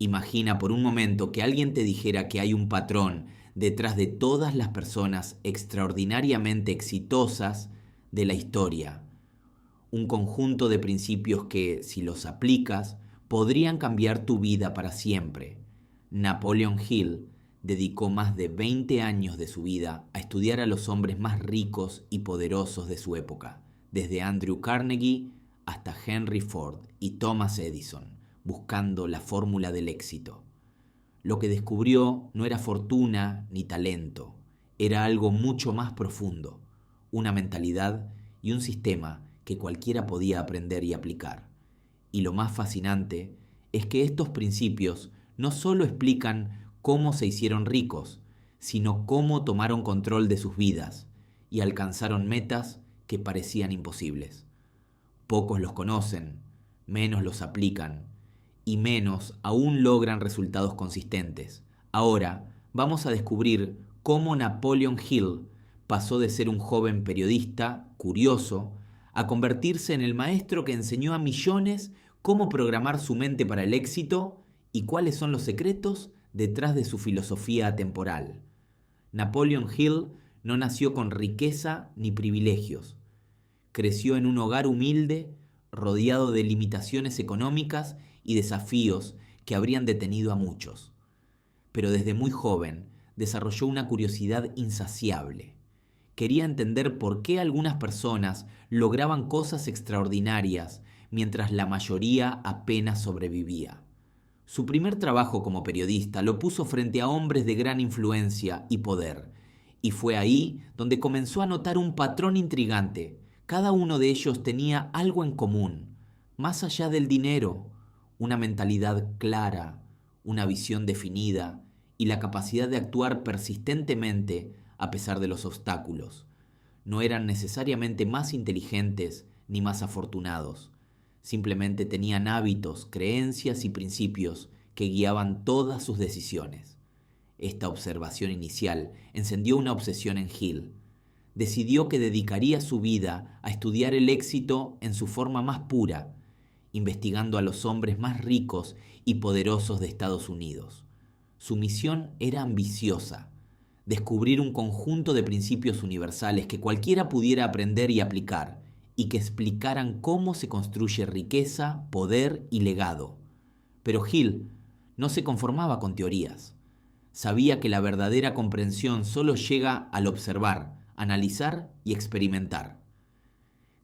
Imagina por un momento que alguien te dijera que hay un patrón detrás de todas las personas extraordinariamente exitosas de la historia. Un conjunto de principios que, si los aplicas, podrían cambiar tu vida para siempre. Napoleon Hill dedicó más de 20 años de su vida a estudiar a los hombres más ricos y poderosos de su época, desde Andrew Carnegie hasta Henry Ford y Thomas Edison, buscando la fórmula del éxito. Lo que descubrió no era fortuna ni talento, era algo mucho más profundo, una mentalidad y un sistema que cualquiera podía aprender y aplicar. Y lo más fascinante es que estos principios no solo explican cómo se hicieron ricos, sino cómo tomaron control de sus vidas y alcanzaron metas que parecían imposibles. Pocos los conocen, menos los aplican y menos aún logran resultados consistentes. Ahora vamos a descubrir cómo Napoleon Hill pasó de ser un joven periodista curioso a convertirse en el maestro que enseñó a millones cómo programar su mente para el éxito y cuáles son los secretos detrás de su filosofía atemporal. Napoleon Hill no nació con riqueza ni privilegios. Creció en un hogar humilde, rodeado de limitaciones económicas y desafíos que habrían detenido a muchos. Pero desde muy joven desarrolló una curiosidad insaciable. Quería entender por qué algunas personas lograban cosas extraordinarias mientras la mayoría apenas sobrevivía. Su primer trabajo como periodista lo puso frente a hombres de gran influencia y poder, y fue ahí donde comenzó a notar un patrón intrigante. Cada uno de ellos tenía algo en común, más allá del dinero, una mentalidad clara, una visión definida y la capacidad de actuar persistentemente a pesar de los obstáculos. No eran necesariamente más inteligentes ni más afortunados. Simplemente tenían hábitos, creencias y principios que guiaban todas sus decisiones. Esta observación inicial encendió una obsesión en Hill. Decidió que dedicaría su vida a estudiar el éxito en su forma más pura, investigando a los hombres más ricos y poderosos de Estados Unidos. Su misión era ambiciosa: descubrir un conjunto de principios universales que cualquiera pudiera aprender y aplicar, y que explicaran cómo se construye riqueza, poder y legado. Pero Hill no se conformaba con teorías. Sabía que la verdadera comprensión solo llega al observar, analizar y experimentar.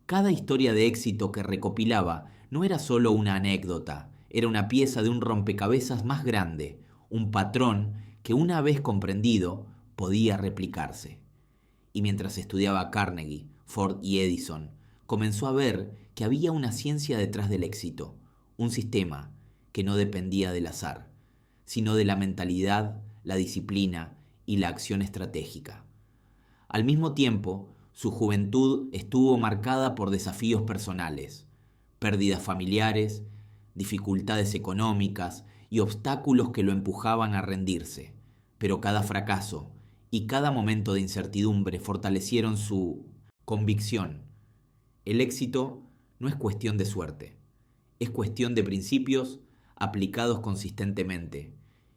Cada historia de éxito que recopilaba no era solo una anécdota, era una pieza de un rompecabezas más grande, un patrón que una vez comprendido podía replicarse. Y mientras estudiaba a Carnegie, Ford y Edison, comenzó a ver que había una ciencia detrás del éxito, un sistema que no dependía del azar, sino de la mentalidad, la disciplina y la acción estratégica. Al mismo tiempo, su juventud estuvo marcada por desafíos personales, pérdidas familiares, dificultades económicas y obstáculos que lo empujaban a rendirse. Pero cada fracaso y cada momento de incertidumbre fortalecieron su convicción. El éxito no es cuestión de suerte, es cuestión de principios aplicados consistentemente.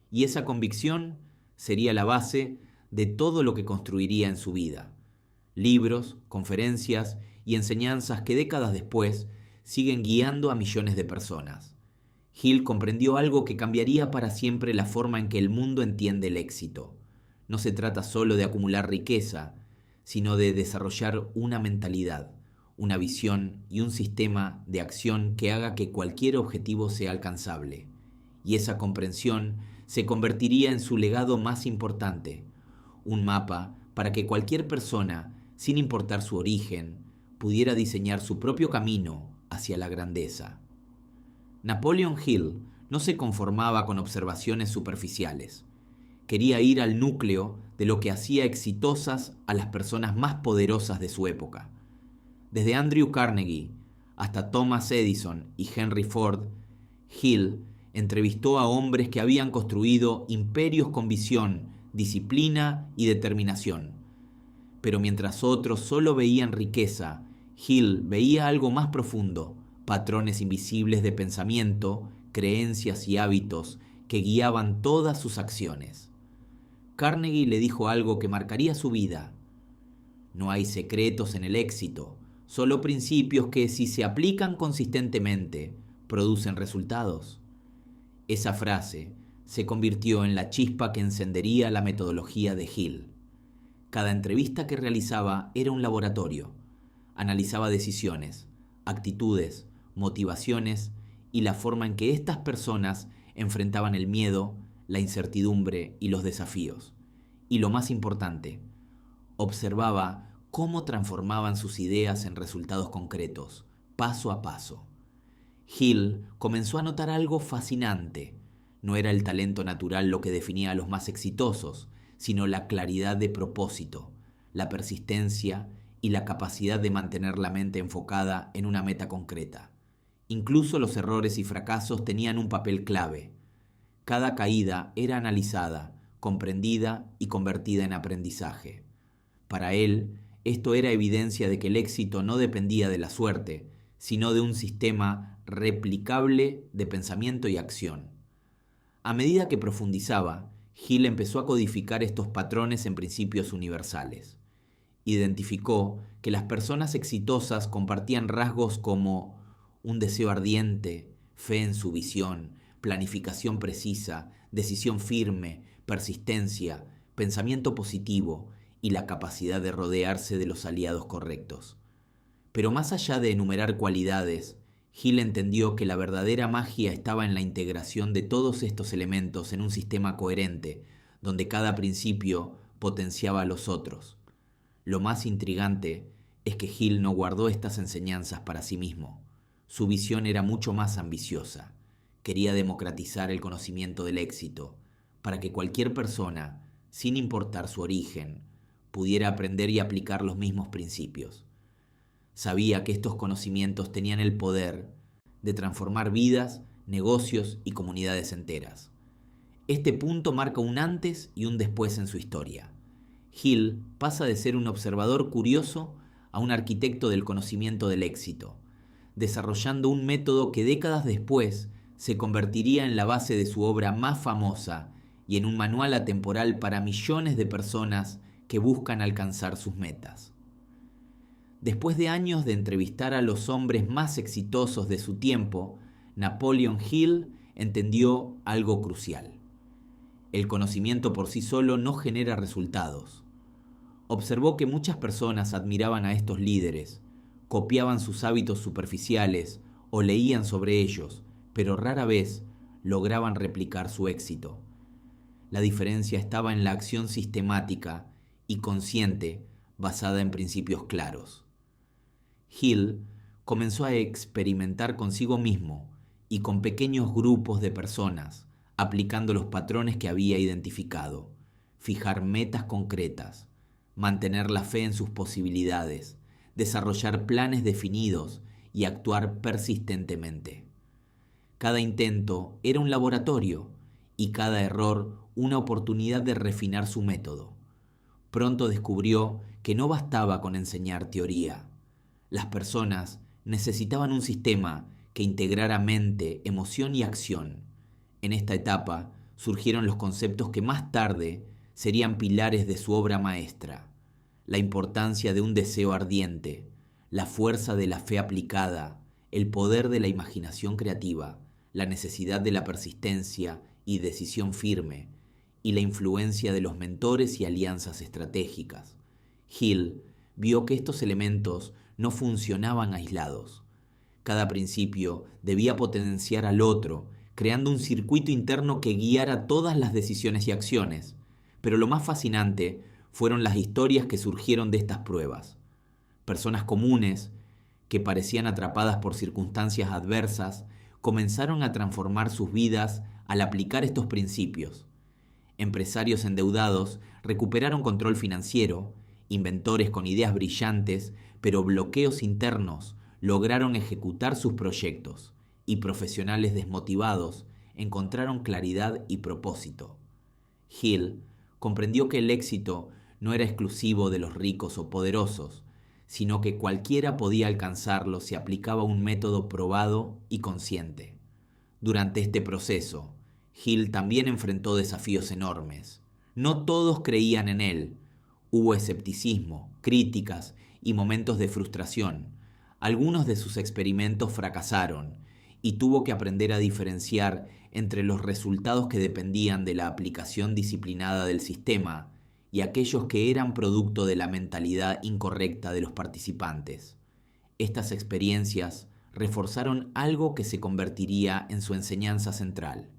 Y esa convicción sería la base de todo lo que construiría en su vida. Libros, conferencias y enseñanzas que décadas después siguen guiando a millones de personas. Hill comprendió algo que cambiaría para siempre la forma en que el mundo entiende el éxito. No se trata solo de acumular riqueza, sino de desarrollar una mentalidad, una visión y un sistema de acción que haga que cualquier objetivo sea alcanzable. Y esa comprensión se convertiría en su legado más importante, un mapa para que cualquier persona, sin importar su origen, pudiera diseñar su propio camino hacia la grandeza. Napoleon Hill no se conformaba con observaciones superficiales. Quería ir al núcleo de lo que hacía exitosas a las personas más poderosas de su época. Desde Andrew Carnegie hasta Thomas Edison y Henry Ford, Hill entrevistó a hombres que habían construido imperios con visión, disciplina y determinación. Pero mientras otros solo veían riqueza, Hill veía algo más profundo, patrones invisibles de pensamiento, creencias y hábitos que guiaban todas sus acciones. Carnegie le dijo algo que marcaría su vida: no hay secretos en el éxito, solo principios que, si se aplican consistentemente, producen resultados. Esa frase se convirtió en la chispa que encendería la metodología de Hill. Cada entrevista que realizaba era un laboratorio. Analizaba decisiones, actitudes, motivaciones y la forma en que estas personas enfrentaban el miedo, la incertidumbre y los desafíos. Y lo más importante, observaba cómo transformaban sus ideas en resultados concretos, paso a paso. Hill comenzó a notar algo fascinante. No era el talento natural lo que definía a los más exitosos, sino la claridad de propósito, la persistencia y la capacidad de mantener la mente enfocada en una meta concreta. Incluso los errores y fracasos tenían un papel clave. Cada caída era analizada, comprendida y convertida en aprendizaje. Para él, esto era evidencia de que el éxito no dependía de la suerte, sino de un sistema replicable de pensamiento y acción. A medida que profundizaba, Hill empezó a codificar estos patrones en principios universales. Identificó que las personas exitosas compartían rasgos como un deseo ardiente, fe en su visión, planificación precisa, decisión firme, persistencia, pensamiento positivo y la capacidad de rodearse de los aliados correctos. Pero más allá de enumerar cualidades, Hill entendió que la verdadera magia estaba en la integración de todos estos elementos en un sistema coherente, donde cada principio potenciaba a los otros. Lo más intrigante es que Hill no guardó estas enseñanzas para sí mismo. Su visión era mucho más ambiciosa. Quería democratizar el conocimiento del éxito, para que cualquier persona, sin importar su origen, pudiera aprender y aplicar los mismos principios. Sabía que estos conocimientos tenían el poder de transformar vidas, negocios y comunidades enteras. Este punto marca un antes y un después en su historia. Hill pasa de ser un observador curioso a un arquitecto del conocimiento del éxito, desarrollando un método que décadas después se convertiría en la base de su obra más famosa y en un manual atemporal para millones de personas que buscan alcanzar sus metas. Después de años de entrevistar a los hombres más exitosos de su tiempo, Napoleon Hill entendió algo crucial. El conocimiento por sí solo no genera resultados. Observó que muchas personas admiraban a estos líderes, copiaban sus hábitos superficiales o leían sobre ellos, pero rara vez lograban replicar su éxito. La diferencia estaba en la acción sistemática y consciente basada en principios claros. Hill comenzó a experimentar consigo mismo y con pequeños grupos de personas, aplicando los patrones que había identificado, fijar metas concretas, mantener la fe en sus posibilidades, desarrollar planes definidos y actuar persistentemente. Cada intento era un laboratorio y cada error una oportunidad de refinar su método. Pronto descubrió que no bastaba con enseñar teoría. Las personas necesitaban un sistema que integrara mente, emoción y acción. En esta etapa surgieron los conceptos que más tarde serían pilares de su obra maestra: la importancia de un deseo ardiente, la fuerza de la fe aplicada, el poder de la imaginación creativa, la necesidad de la persistencia y decisión firme, y la influencia de los mentores y alianzas estratégicas. Hill vio que estos elementos no funcionaban aislados. Cada principio debía potenciar al otro, creando un circuito interno que guiara todas las decisiones y acciones. Pero lo más fascinante fueron las historias que surgieron de estas pruebas. Personas comunes, que parecían atrapadas por circunstancias adversas, comenzaron a transformar sus vidas al aplicar estos principios. Empresarios endeudados recuperaron control financiero, inventores con ideas brillantes, pero bloqueos internos, lograron ejecutar sus proyectos, y profesionales desmotivados encontraron claridad y propósito. Hill comprendió que el éxito no era exclusivo de los ricos o poderosos, sino que cualquiera podía alcanzarlo si aplicaba un método probado y consciente. Durante este proceso, Hill también enfrentó desafíos enormes. No todos creían en él. Hubo escepticismo, críticas y momentos de frustración. Algunos de sus experimentos fracasaron y tuvo que aprender a diferenciar entre los resultados que dependían de la aplicación disciplinada del sistema y aquellos que eran producto de la mentalidad incorrecta de los participantes. Estas experiencias reforzaron algo que se convertiría en su enseñanza central.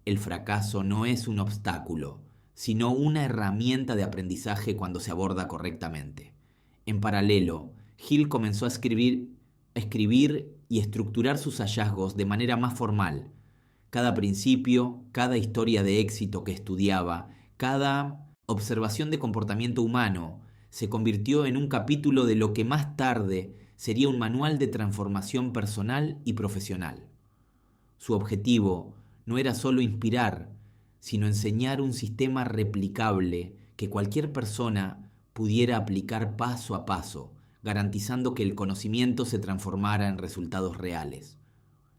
El fracaso no es un obstáculo, sino una herramienta de aprendizaje cuando se aborda correctamente. En paralelo, Hill comenzó a escribir y estructurar sus hallazgos de manera más formal. Cada principio, cada historia de éxito que estudiaba, cada observación de comportamiento humano, se convirtió en un capítulo de lo que más tarde sería un manual de transformación personal y profesional. Su objetivo no era solo inspirar, sino enseñar un sistema replicable que cualquier persona pudiera aplicar paso a paso, garantizando que el conocimiento se transformara en resultados reales.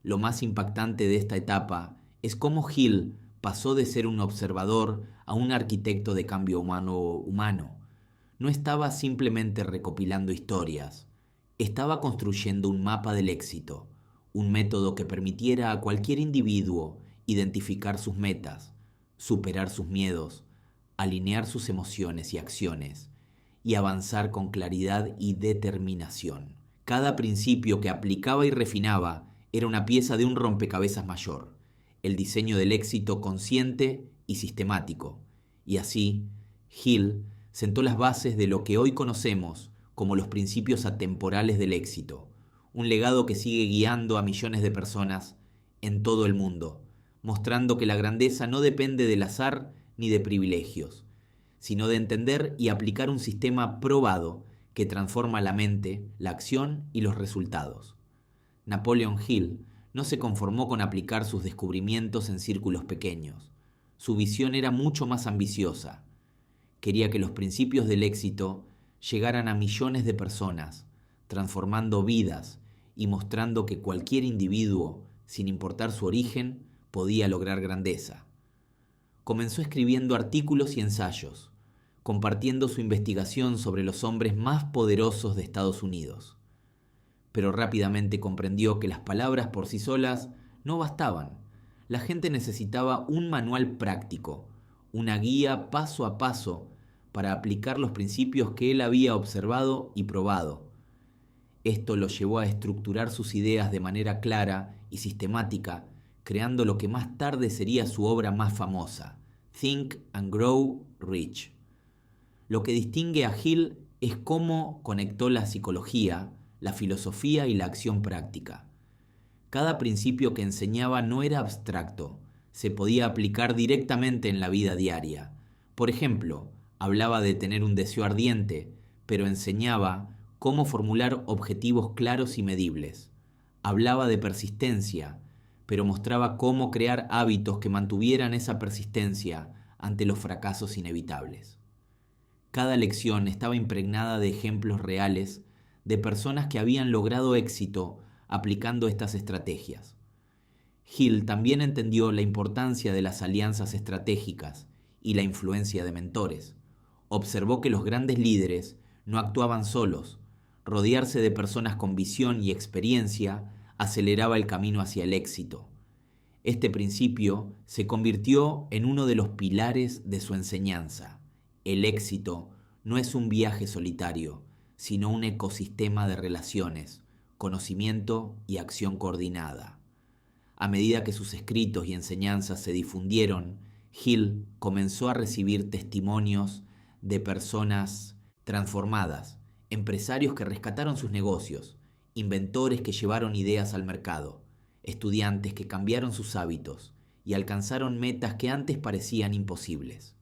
Lo más impactante de esta etapa es cómo Hill pasó de ser un observador a un arquitecto de cambio humano. No estaba simplemente recopilando historias, estaba construyendo un mapa del éxito, un método que permitiera a cualquier individuo identificar sus metas, superar sus miedos, alinear sus emociones y acciones, y avanzar con claridad y determinación. Cada principio que aplicaba y refinaba era una pieza de un rompecabezas mayor, el diseño del éxito consciente y sistemático. Y así, Hill sentó las bases de lo que hoy conocemos como los principios atemporales del éxito, un legado que sigue guiando a millones de personas en todo el mundo, mostrando que la grandeza no depende del azar ni de privilegios, sino de entender y aplicar un sistema probado que transforma la mente, la acción y los resultados. Napoleon Hill no se conformó con aplicar sus descubrimientos en círculos pequeños. Su visión era mucho más ambiciosa. Quería que los principios del éxito llegaran a millones de personas, transformando vidas y mostrando que cualquier individuo, sin importar su origen, podía lograr grandeza. Comenzó escribiendo artículos y ensayos, compartiendo su investigación sobre los hombres más poderosos de Estados Unidos. Pero rápidamente comprendió que las palabras por sí solas no bastaban. La gente necesitaba un manual práctico, una guía paso a paso para aplicar los principios que él había observado y probado. Esto lo llevó a estructurar sus ideas de manera clara y sistemática, creando lo que más tarde sería su obra más famosa, Think and Grow Rich. Lo que distingue a Hill es cómo conectó la psicología, la filosofía y la acción práctica. Cada principio que enseñaba no era abstracto, se podía aplicar directamente en la vida diaria. Por ejemplo, hablaba de tener un deseo ardiente, pero enseñaba cómo formular objetivos claros y medibles. Hablaba de persistencia, pero mostraba cómo crear hábitos que mantuvieran esa persistencia ante los fracasos inevitables. Cada lección estaba impregnada de ejemplos reales de personas que habían logrado éxito aplicando estas estrategias. Hill también entendió la importancia de las alianzas estratégicas y la influencia de mentores. Observó que los grandes líderes no actuaban solos. Rodearse de personas con visión y experiencia aceleraba el camino hacia el éxito. Este principio se convirtió en uno de los pilares de su enseñanza. El éxito no es un viaje solitario, sino un ecosistema de relaciones, conocimiento y acción coordinada. A medida que sus escritos y enseñanzas se difundieron, Hill comenzó a recibir testimonios de personas transformadas, empresarios que rescataron sus negocios, inventores que llevaron ideas al mercado, estudiantes que cambiaron sus hábitos y alcanzaron metas que antes parecían imposibles.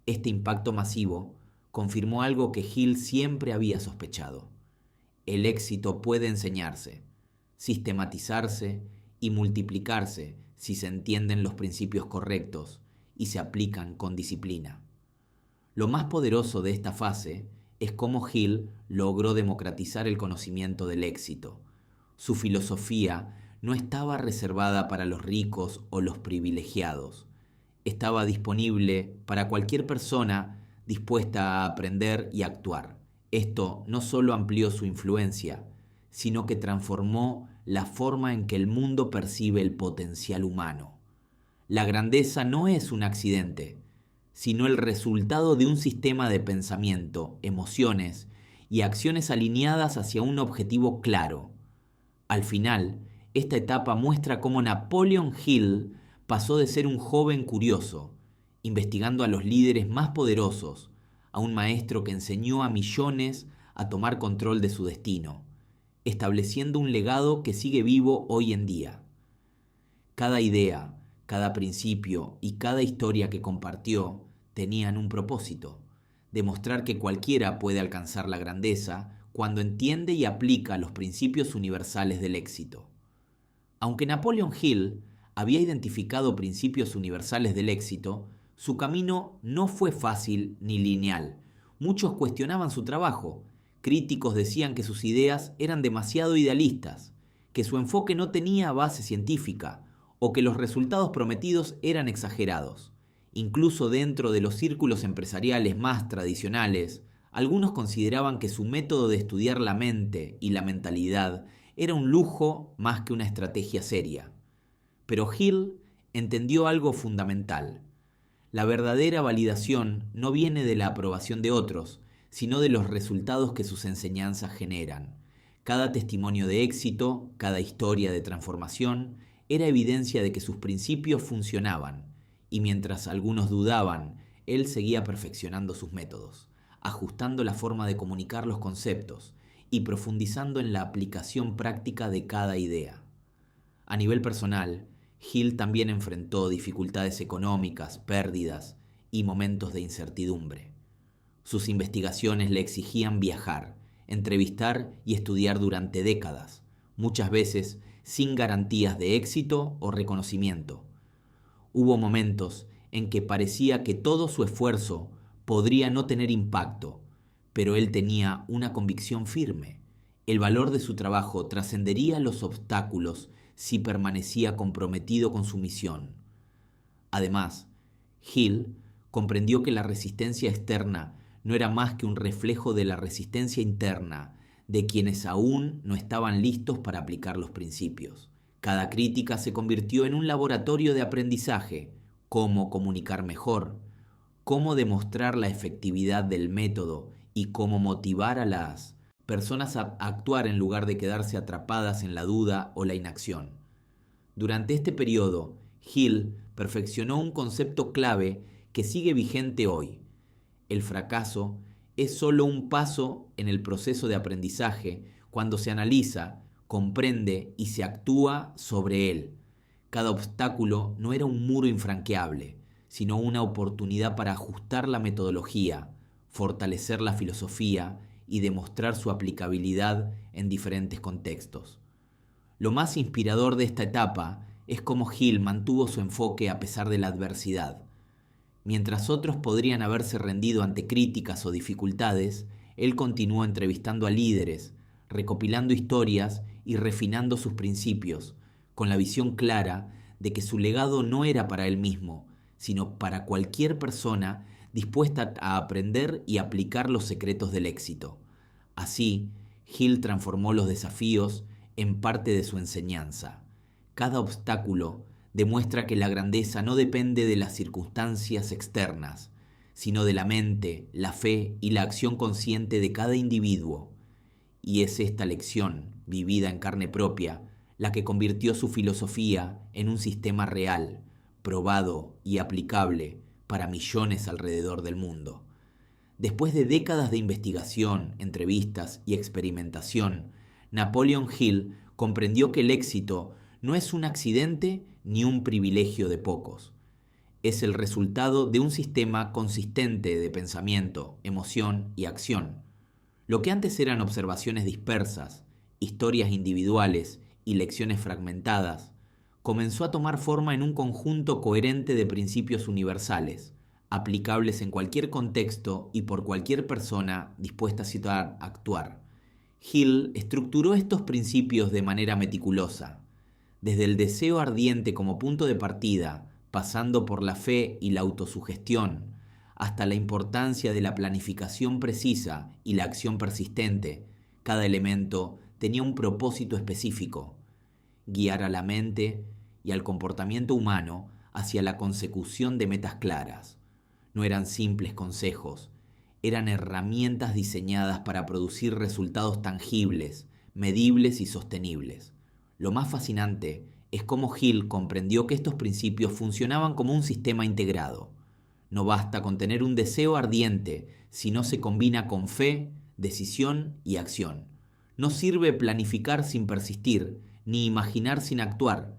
Este impacto masivo confirmó algo que Hill siempre había sospechado. El éxito puede enseñarse, sistematizarse y multiplicarse si se entienden los principios correctos y se aplican con disciplina. Lo más poderoso de esta fase es cómo Hill logró democratizar el conocimiento del éxito. Su filosofía no estaba reservada para los ricos o los privilegiados. Estaba disponible para cualquier persona dispuesta a aprender y actuar. Esto no solo amplió su influencia, sino que transformó la forma en que el mundo percibe el potencial humano. La grandeza no es un accidente, sino el resultado de un sistema de pensamiento, emociones y acciones alineadas hacia un objetivo claro. Al final, esta etapa muestra cómo Napoleon Hill pasó de ser un joven curioso, investigando a los líderes más poderosos, a un maestro que enseñó a millones a tomar control de su destino, estableciendo un legado que sigue vivo hoy en día. Cada idea, cada principio y cada historia que compartió tenían un propósito: demostrar que cualquiera puede alcanzar la grandeza cuando entiende y aplica los principios universales del éxito. Aunque Napoleon Hill había identificado principios universales del éxito, su camino no fue fácil ni lineal. Muchos cuestionaban su trabajo. Críticos decían que sus ideas eran demasiado idealistas, que su enfoque no tenía base científica o que los resultados prometidos eran exagerados. Incluso dentro de los círculos empresariales más tradicionales, algunos consideraban que su método de estudiar la mente y la mentalidad era un lujo más que una estrategia seria. Pero Hill entendió algo fundamental. La verdadera validación no viene de la aprobación de otros, sino de los resultados que sus enseñanzas generan. Cada testimonio de éxito, cada historia de transformación, era evidencia de que sus principios funcionaban, y mientras algunos dudaban, él seguía perfeccionando sus métodos, ajustando la forma de comunicar los conceptos y profundizando en la aplicación práctica de cada idea. A nivel personal, Hill también enfrentó dificultades económicas, pérdidas y momentos de incertidumbre. Sus investigaciones le exigían viajar, entrevistar y estudiar durante décadas, muchas veces sin garantías de éxito o reconocimiento. Hubo momentos en que parecía que todo su esfuerzo podría no tener impacto, pero él tenía una convicción firme. El valor de su trabajo trascendería los obstáculos si permanecía comprometido con su misión. Además, Hill comprendió que la resistencia externa no era más que un reflejo de la resistencia interna de quienes aún no estaban listos para aplicar los principios. Cada crítica se convirtió en un laboratorio de aprendizaje: cómo comunicar mejor, cómo demostrar la efectividad del método y cómo motivar a las personas a actuar en lugar de quedarse atrapadas en la duda o la inacción. Durante este periodo, Hill perfeccionó un concepto clave que sigue vigente hoy: el fracaso es solo un paso en el proceso de aprendizaje cuando se analiza, comprende y se actúa sobre él. Cada obstáculo no era un muro infranqueable, sino una oportunidad para ajustar la metodología, fortalecer la filosofía y demostrar su aplicabilidad en diferentes contextos. Lo más inspirador de esta etapa es cómo Hill mantuvo su enfoque a pesar de la adversidad. Mientras otros podrían haberse rendido ante críticas o dificultades, él continuó entrevistando a líderes, recopilando historias y refinando sus principios, con la visión clara de que su legado no era para él mismo, sino para cualquier persona dispuesta a aprender y aplicar los secretos del éxito. Así, Hill transformó los desafíos en parte de su enseñanza. Cada obstáculo demuestra que la grandeza no depende de las circunstancias externas, sino de la mente, la fe y la acción consciente de cada individuo. Y es esta lección, vivida en carne propia, la que convirtió su filosofía en un sistema real, probado y aplicable para millones alrededor del mundo. Después de décadas de investigación, entrevistas y experimentación, Napoleon Hill comprendió que el éxito no es un accidente ni un privilegio de pocos. Es el resultado de un sistema consistente de pensamiento, emoción y acción. Lo que antes eran observaciones dispersas, historias individuales y lecciones fragmentadas, comenzó a tomar forma en un conjunto coherente de principios universales, aplicables en cualquier contexto y por cualquier persona dispuesta a actuar. Hill estructuró estos principios de manera meticulosa. Desde el deseo ardiente como punto de partida, pasando por la fe y la autosugestión, hasta la importancia de la planificación precisa y la acción persistente, cada elemento tenía un propósito específico: guiar a la mente y al comportamiento humano hacia la consecución de metas claras. No eran simples consejos, eran herramientas diseñadas para producir resultados tangibles, medibles y sostenibles. Lo más fascinante es cómo Hill comprendió que estos principios funcionaban como un sistema integrado. No basta con tener un deseo ardiente si no se combina con fe, decisión y acción. No sirve planificar sin persistir, ni imaginar sin actuar.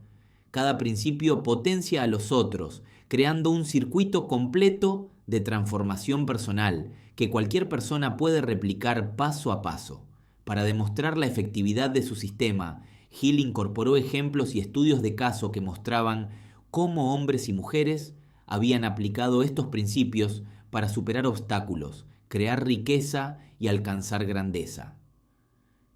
Cada principio potencia a los otros, creando un circuito completo de transformación personal que cualquier persona puede replicar paso a paso. Para demostrar la efectividad de su sistema, Hill incorporó ejemplos y estudios de caso que mostraban cómo hombres y mujeres habían aplicado estos principios para superar obstáculos, crear riqueza y alcanzar grandeza.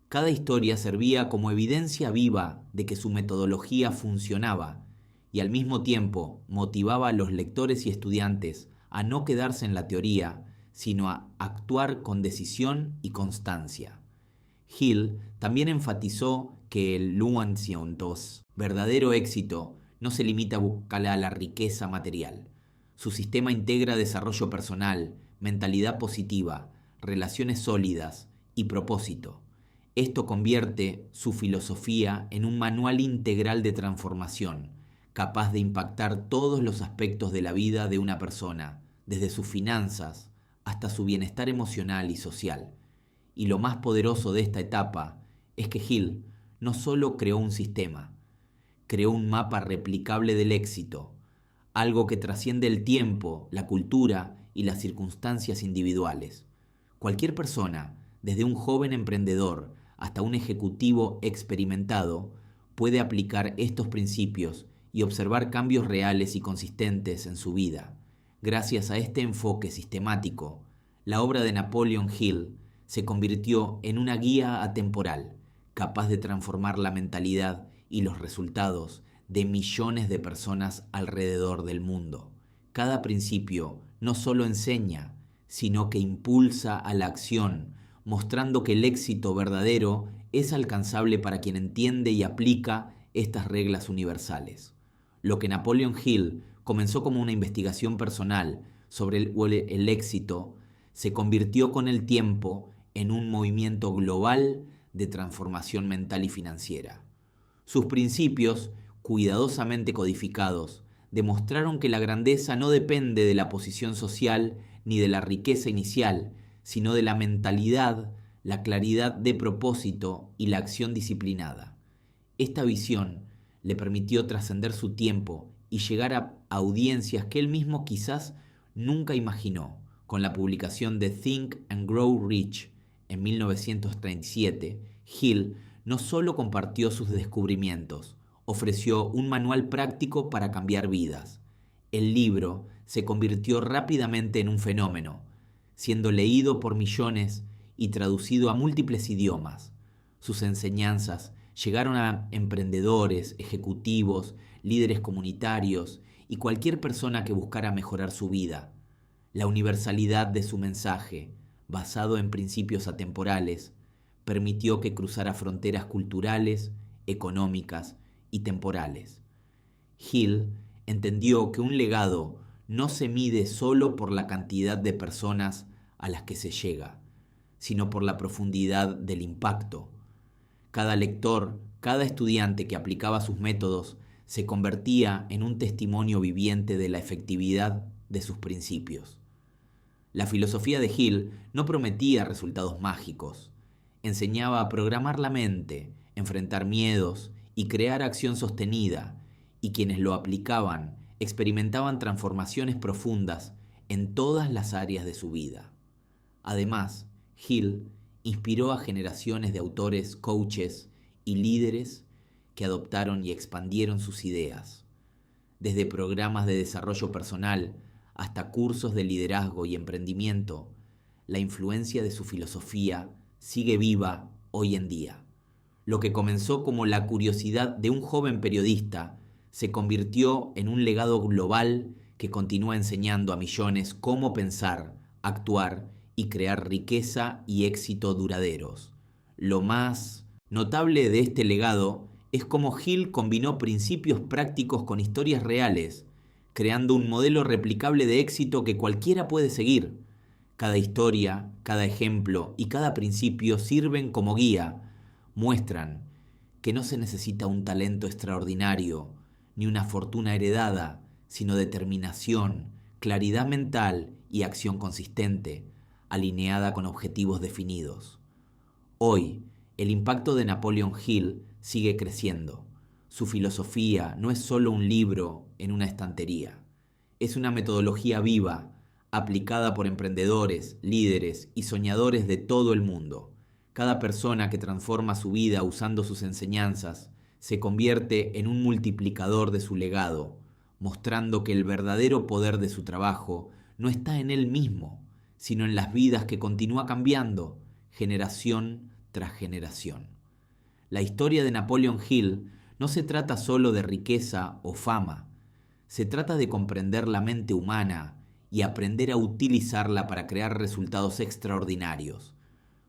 Cada historia servía como evidencia viva de que su metodología funcionaba y al mismo tiempo motivaba a los lectores y estudiantes a no quedarse en la teoría, sino a actuar con decisión y constancia. Hill también enfatizó que el Luanciontos, verdadero éxito, no se limita a buscar a la riqueza material. Su sistema integra desarrollo personal, mentalidad positiva, relaciones sólidas y propósito. Esto convierte su filosofía en un manual integral de transformación, capaz de impactar todos los aspectos de la vida de una persona, desde sus finanzas hasta su bienestar emocional y social. Y lo más poderoso de esta etapa es que Hill no solo creó un sistema, creó un mapa replicable del éxito, algo que trasciende el tiempo, la cultura y las circunstancias individuales. Cualquier persona, desde un joven emprendedor hasta un ejecutivo experimentado, puede aplicar estos principios y observar cambios reales y consistentes en su vida. Gracias a este enfoque sistemático, la obra de Napoleon Hill se convirtió en una guía atemporal, capaz de transformar la mentalidad y los resultados de millones de personas alrededor del mundo. Cada principio no solo enseña, sino que impulsa a la acción, mostrando que el éxito verdadero es alcanzable para quien entiende y aplica estas reglas universales. Lo que Napoleon Hill comenzó como una investigación personal sobre el éxito se convirtió con el tiempo en un movimiento global de transformación mental y financiera. Sus principios, cuidadosamente codificados, demostraron que la grandeza no depende de la posición social ni de la riqueza inicial, sino de la mentalidad, la claridad de propósito y la acción disciplinada. Esta visión le permitió trascender su tiempo y llegar a audiencias que él mismo quizás nunca imaginó. Con la publicación de Think and Grow Rich en 1937, Hill no solo compartió sus descubrimientos, ofreció un manual práctico para cambiar vidas. El libro se convirtió rápidamente en un fenómeno, siendo leído por millones y traducido a múltiples idiomas. Sus enseñanzas llegaron a emprendedores, ejecutivos, líderes comunitarios y cualquier persona que buscara mejorar su vida. La universalidad de su mensaje, basado en principios atemporales, permitió que cruzara fronteras culturales, económicas y temporales. Hill entendió que un legado no se mide solo por la cantidad de personas a las que se llega, sino por la profundidad del impacto. Cada lector, cada estudiante que aplicaba sus métodos se convertía en un testimonio viviente de la efectividad de sus principios. La filosofía de Hill no prometía resultados mágicos. Enseñaba a programar la mente, enfrentar miedos y crear acción sostenida, y quienes lo aplicaban experimentaban transformaciones profundas en todas las áreas de su vida. Además, Hill inspiró a generaciones de autores, coaches y líderes que adoptaron y expandieron sus ideas. Desde programas de desarrollo personal hasta cursos de liderazgo y emprendimiento, la influencia de su filosofía sigue viva hoy en día. Lo que comenzó como la curiosidad de un joven periodista se convirtió en un legado global que continúa enseñando a millones cómo pensar, actuar y crear riqueza y éxito duraderos. Lo más notable de este legado es cómo Hill combinó principios prácticos con historias reales, creando un modelo replicable de éxito que cualquiera puede seguir. Cada historia, cada ejemplo y cada principio sirven como guía, muestran que no se necesita un talento extraordinario ni una fortuna heredada, sino determinación, claridad mental y acción consistente, alineada con objetivos definidos. Hoy, el impacto de Napoleon Hill sigue creciendo. Su filosofía no es solo un libro en una estantería. Es una metodología viva, aplicada por emprendedores, líderes y soñadores de todo el mundo. Cada persona que transforma su vida usando sus enseñanzas se convierte en un multiplicador de su legado, mostrando que el verdadero poder de su trabajo no está en él mismo, sino en las vidas que continúa cambiando, generación tras generación. La historia de Napoleon Hill no se trata solo de riqueza o fama, se trata de comprender la mente humana y aprender a utilizarla para crear resultados extraordinarios.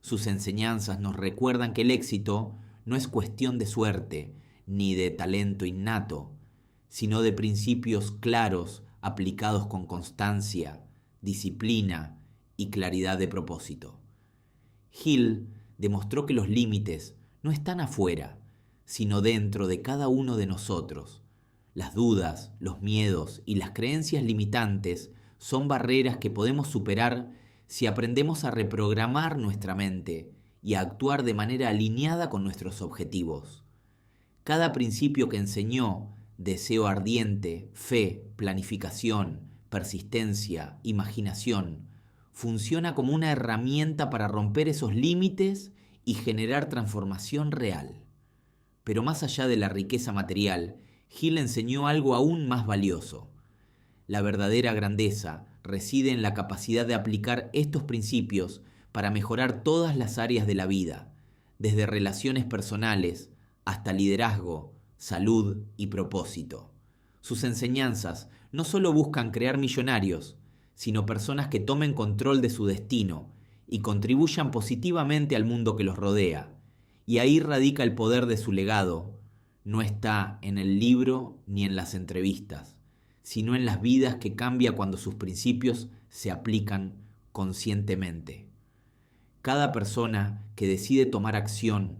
Sus enseñanzas nos recuerdan que el éxito no es cuestión de suerte ni de talento innato, sino de principios claros aplicados con constancia, disciplina y claridad de propósito. Hill demostró que los límites no están afuera, sino dentro de cada uno de nosotros. Las dudas, los miedos y las creencias limitantes son barreras que podemos superar si aprendemos a reprogramar nuestra mente y a actuar de manera alineada con nuestros objetivos. Cada principio que enseñó, deseo ardiente, fe, planificación, persistencia, imaginación, funciona como una herramienta para romper esos límites y generar transformación real. Pero más allá de la riqueza material, Hill enseñó algo aún más valioso. La verdadera grandeza reside en la capacidad de aplicar estos principios para mejorar todas las áreas de la vida, desde relaciones personales hasta liderazgo, salud y propósito. Sus enseñanzas no solo buscan crear millonarios, sino personas que tomen control de su destino y contribuyan positivamente al mundo que los rodea. Y ahí radica el poder de su legado. No está en el libro ni en las entrevistas, sino en las vidas que cambia cuando sus principios se aplican conscientemente. Cada persona que decide tomar acción,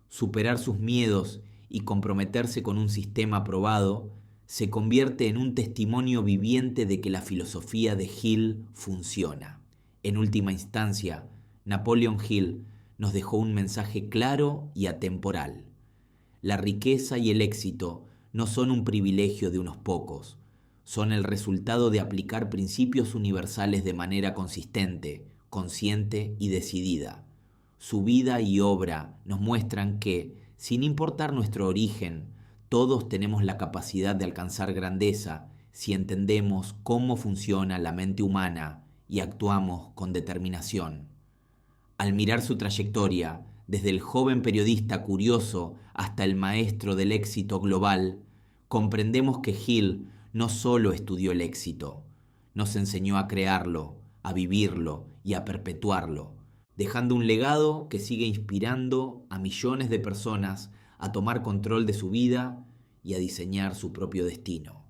superar sus miedos y comprometerse con un sistema aprobado, se convierte en un testimonio viviente de que la filosofía de Hill funciona. En última instancia, Napoleon Hill nos dejó un mensaje claro y atemporal. La riqueza y el éxito no son un privilegio de unos pocos, son el resultado de aplicar principios universales de manera consistente, consciente y decidida. Su vida y obra nos muestran que, sin importar nuestro origen, todos tenemos la capacidad de alcanzar grandeza si entendemos cómo funciona la mente humana y actuamos con determinación. Al mirar su trayectoria, desde el joven periodista curioso hasta el maestro del éxito global, comprendemos que Hill no solo estudió el éxito, nos enseñó a crearlo, a vivirlo y a perpetuarlo, dejando un legado que sigue inspirando a millones de personas a tomar control de su vida y a diseñar su propio destino.